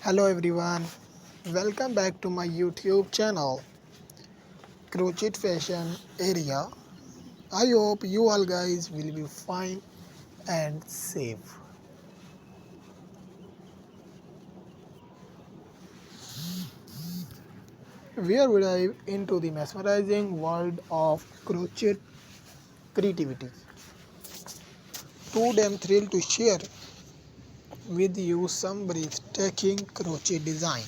Hello everyone, welcome back to my YouTube channel Crocheht Fashion Area. I hope you all guys will be fine and safe. Where we dive into the mesmerizing world of crochet creativity. Today I'm thrilled to share with you some breathtaking crochet design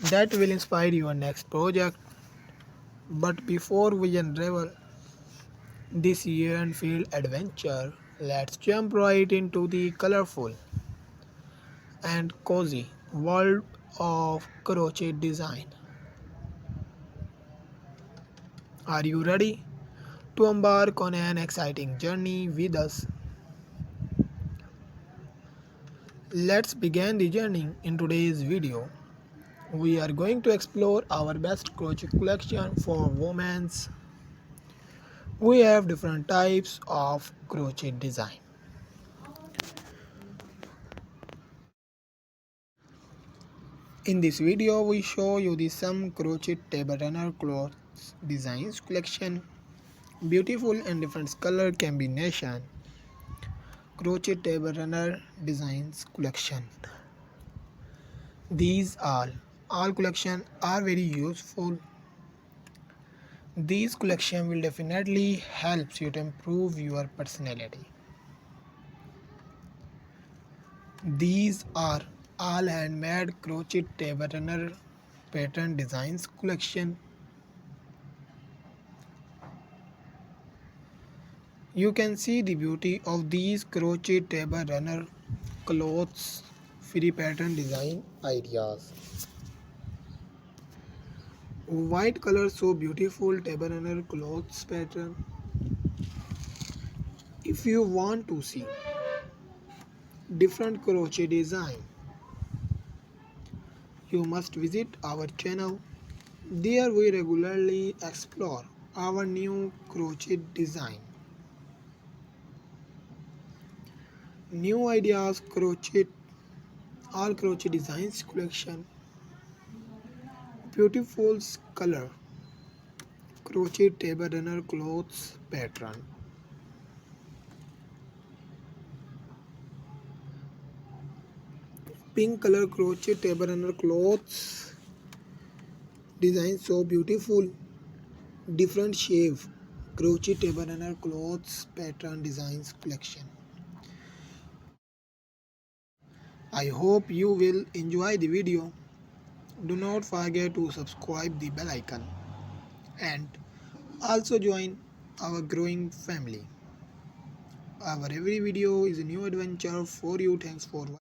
that will inspire your next project. But before we unravel this year and field adventure, let's jump right into the colorful and cozy world of crochet design. Are you ready to embark on an exciting journey with us? Let's begin the journey in today's video. We are going to explore our best crochet collection for women. We have different types of crochet design. In this video, we show you the some crochet table runner clothes designs collection. Beautiful and different color combination. Crochet table runner designs collection. These all collection are very useful. These collection will definitely help you to improve your personality. These are all handmade crochet table runner pattern designs collection. You can see the beauty of these crochet table runner clothes free pattern design ideas. White color so beautiful table runner clothes pattern. If you want to see different crochet design, you must visit our channel. There we regularly explore our new crochet design. New ideas crochet all crochet designs collection. Beautiful color crochet table runner clothes pattern. Pink color crochet table runner clothes design so beautiful. Different shape crochet table runner clothes pattern designs collection. I hope you will enjoy the video. Do not forget to subscribe the bell icon and also join our growing family. Our every video is a new adventure for you. Thanks for watching.